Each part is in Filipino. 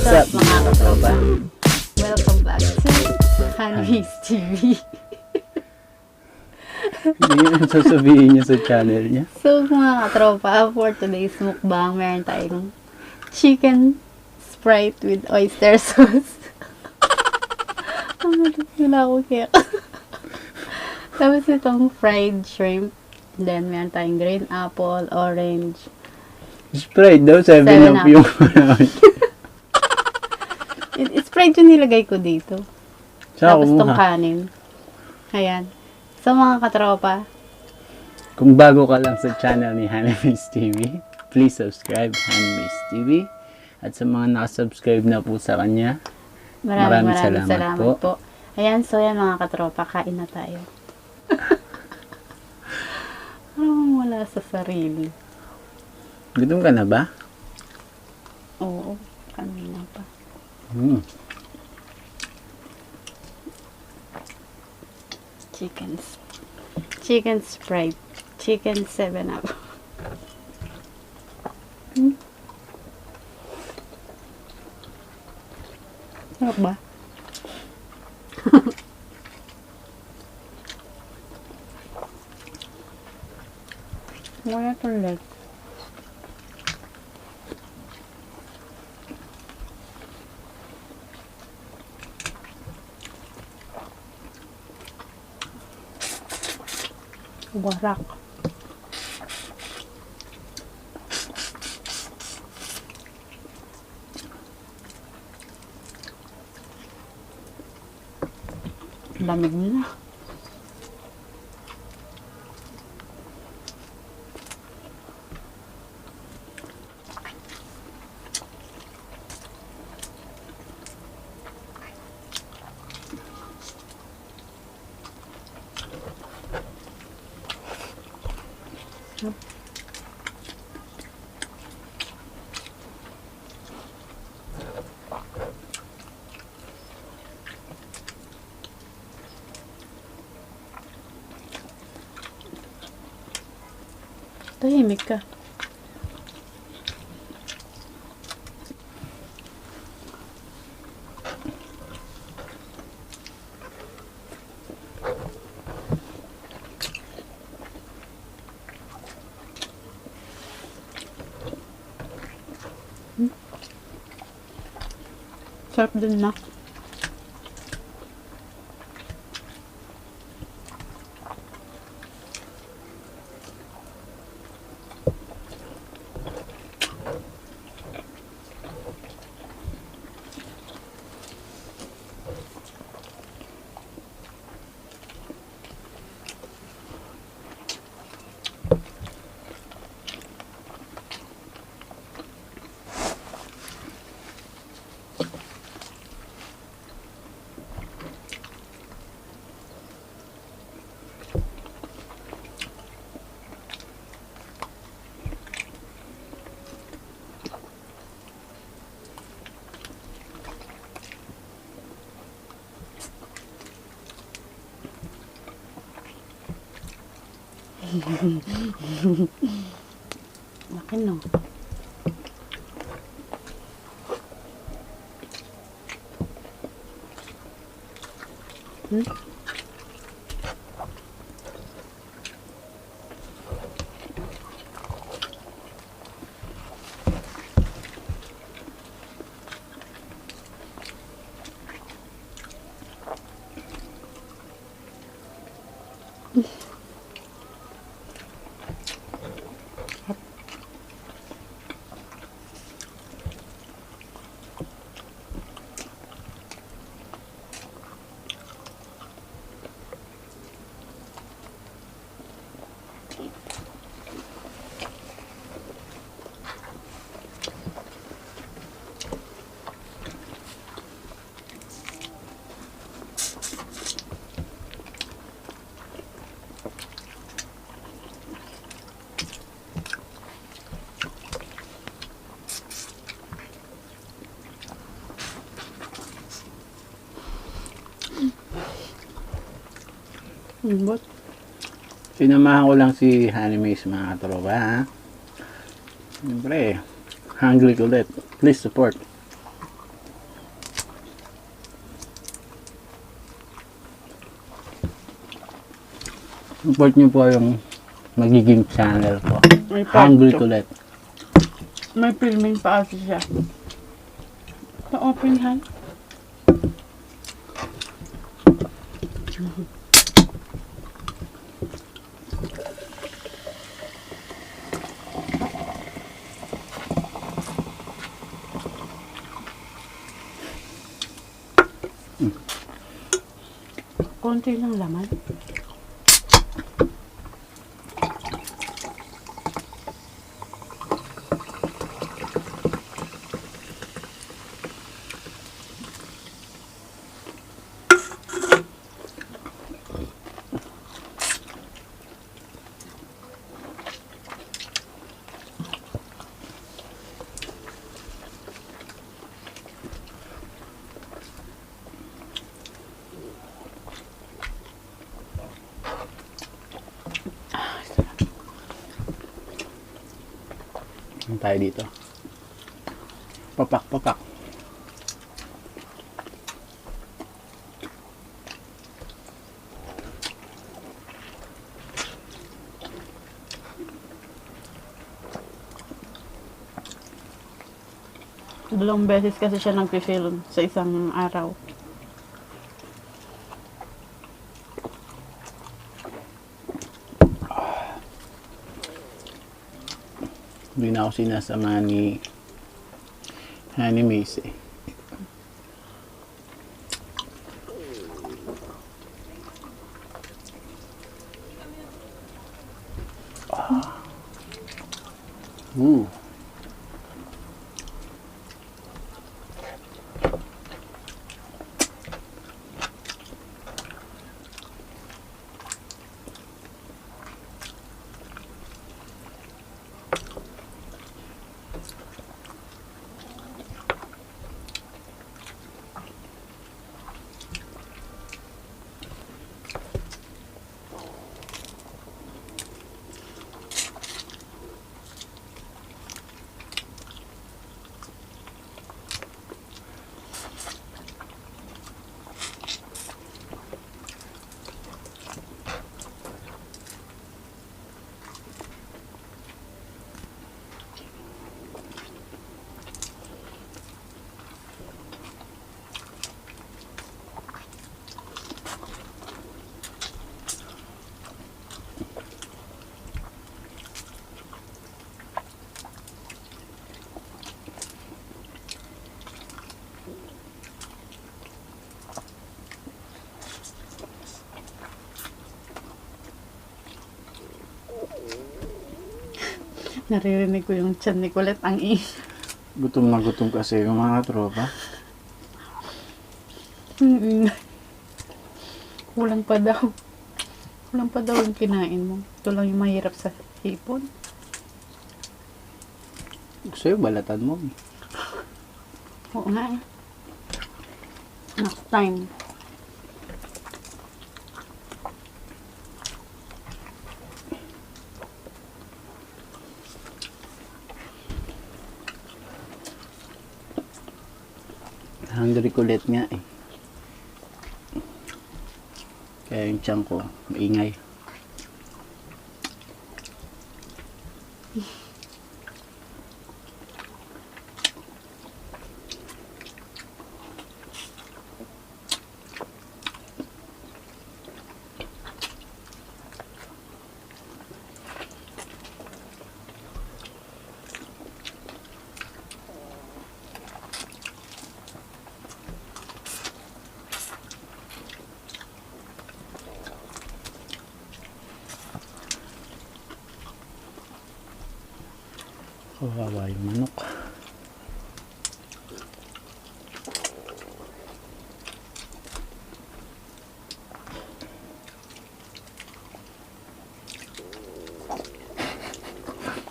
What's up mga katropa? Welcome back to Hanwis TV. Hindi yun sasabihin niya sa channel niya. So mga katropa, for today's mukbang, meron tayong chicken Sprite with oyster sauce. Wala ako kaya. Tapos itong fried shrimp. Then meron tayong green apple, orange. Sprite daw, 7 up yung Sprite yung nilagay ko dito. Saka Tapos itong kumuha. kanin. Ayan. So mga katropa, Kung bago ka lang sa channel ni Hanwis TV, please subscribe Hanwis TV. At sa mga nakasubscribe na po sa kanya, maraming salamat po. Ayan, so yan mga katropa, kain na tayo. Parang wala sa sarili. gutom ka na ba? Oo, kanina pa. Chicken Sprite. Chicken 7-Up. Sarap ba? Wala tuloy. Warak. Lamig na. Tahimik ka. Sarap din na. Laki no. But, Sinamahan ko lang si Hanwis mga katropa, ha? Siyempre, hungry ulit. Please support. Support niyo po yung magiging channel ko. May part Hungry two. Kulit. May filming pa kasi siya. Pa-open hand. Konti lang laman. Ano tayo dito? Papak. Dalawang beses kasi siya nag-film sa isang araw. Hindi na ako sinasama ni Honey Mace eh. Ooh. Naririnig ko yung tiyan ni Colette ang Gutom na gutom kasi yung mga tropa. Kulang pa daw. Kulang pa daw yung kinain mo. Ito lang yung mahirap sa hipon. Gusto yung balatan mo. Oo nga eh. Next time. Hungry Kulit nga eh. Kaya yung tiyan ko, maingay. Kawawa yung manok.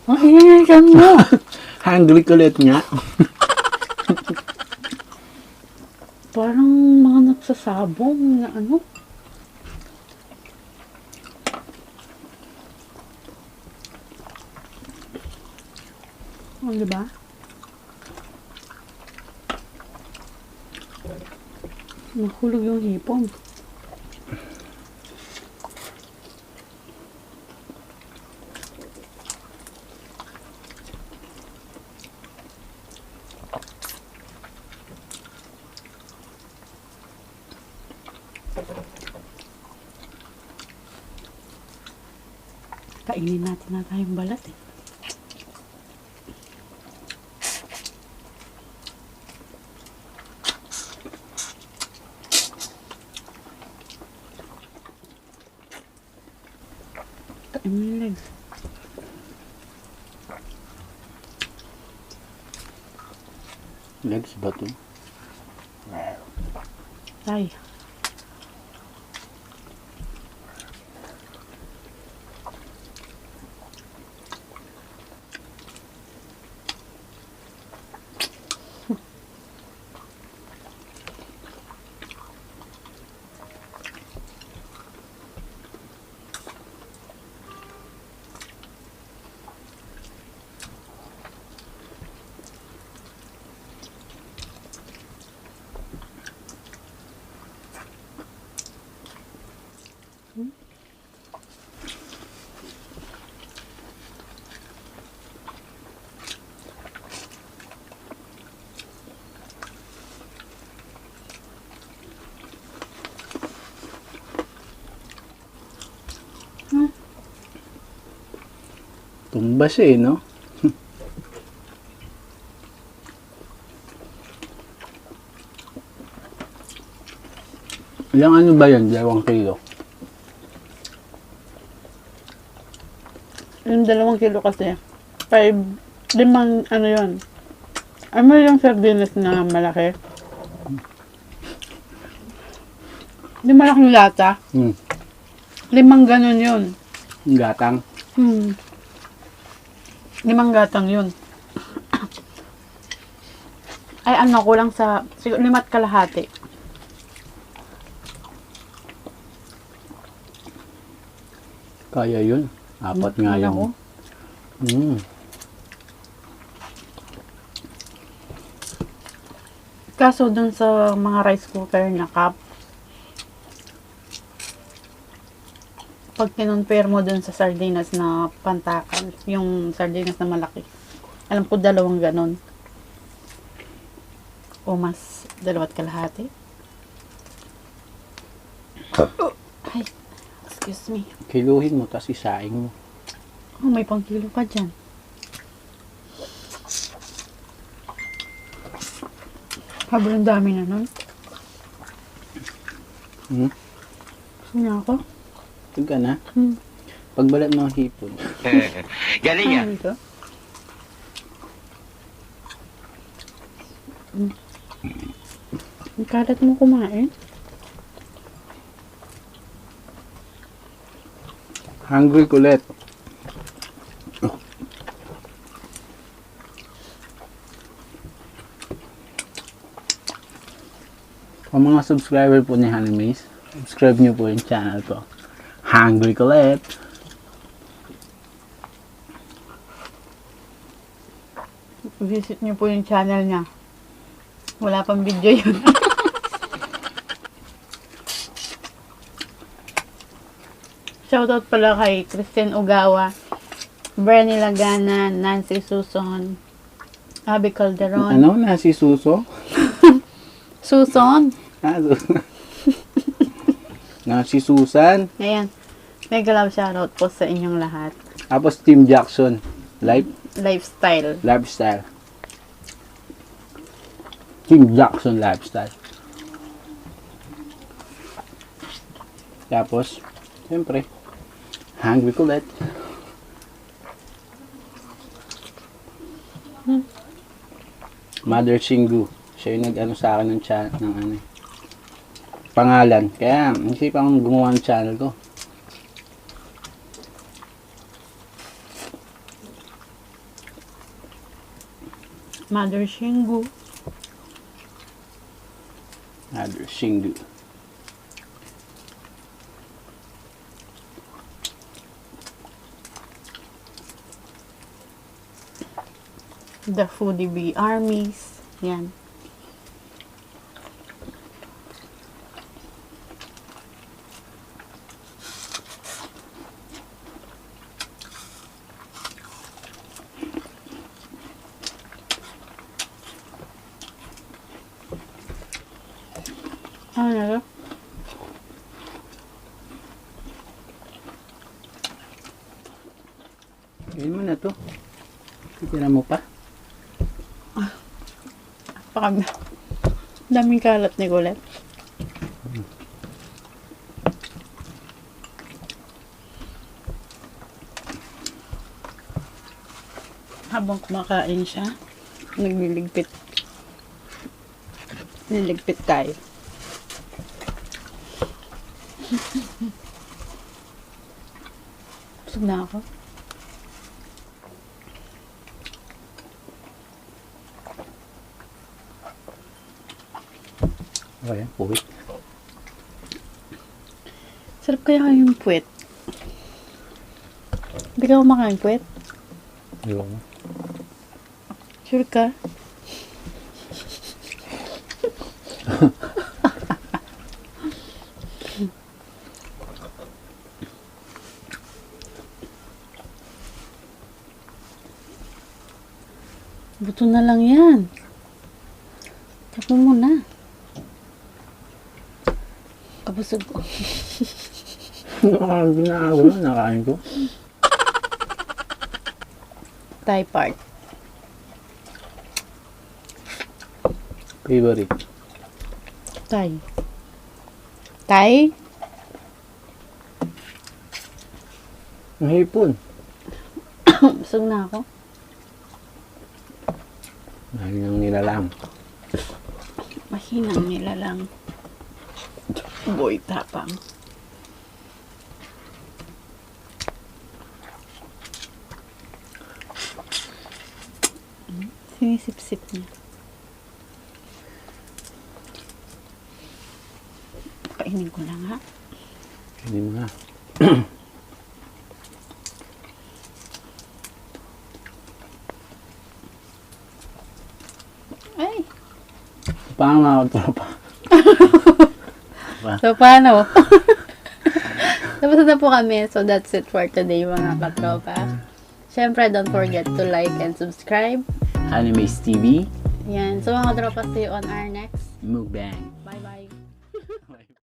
Oh, yan mo. Hungry Kulit nga. Parang mga nagsasabong na ano. Oh, diba? Nahulog yung hipon. Kainin natin na tayong balat eh. Kain mo yung legs. Legs ba to? Ay. Tumba siya eh, no? Ilang ano ba yan? 2 kilo? Yung 2 kilo kasi. 5, 5 ano yun. Ano yung sardinas na malaki? Di malaking lata. 5 ganun yun. Gatang. 5 gatang yun. Ay ano, kulang sa, siguro 5 kalahati. Kaya yun. 4 nga Ako. yung... Kaso dun sa mga rice cooker na cup, pag kinonfere mo dun sa sardinas na pantakal, yung sardinas na malaki, alam ko 2 ganon. O mas 2 kalahati. Ay, excuse me. Kiluhin mo, tapos isaing mo. Oh, may pang kilo pa dyan. Habang dami na nun. Gusto niya ako? Ito ka na. Pagbalat mo ang hipon. Galing yan. Ano ito? Ang kalat mo kumain. Hungry kulit. Ang mga subscriber po ni Honeymaze, subscribe nyo po yung channel ko. Hungry kulit. Visit niyo po yung channel niya. Wala pang video yun. Shoutout pala kay Christine Ugawa, Bernie Lagana, Nancy Suson, Abby Calderon. Ano? Nasi suso? Suson! Ah, Susan. Nasi Susan. Ayan. Mega love shoutout po sa inyong lahat. Tapos Team Jackson. Lifestyle. Lifestyle. Team Jackson Lifestyle. Tapos, siyempre, hungry kulit. Mother Shingu. Siya yung nag-ano sa akin ng channel, ng ano, pangalan. Kaya, isipan akong gumawa ng channel ko. Mother Shingu. Mother Shingu. The Foodie Bee Armies. Yan. Ano na to? Tira mo pa? Daming kalat ni Colette. Habang kumakain siya, nagliligpit. Niligpit tayo. Busog na ako. Okay, puwit. Sarap kaya yung puwet. Hindi ka kumakain puwet? Yung. Sure ka? Buto na lang yan. Tapos mo na. Kabusog ko. Nakain ko. Thai part. Favorite. Thai. Thai? Ang hipon. Busog na ako. Dahil ng nilalang. Mahinang nila lang. Boy tapang. Sinisip-sip niya. Kainin ko na nga. Hindi mo nga. Ay! Paano mga tropa? So, paano? Tapos na po kami. So, that's it for today, mga katropa. Siyempre, don't forget to like and subscribe. Animes TV. Yan. So, mga katropa, see you on our next. Mukbang. Bye-bye.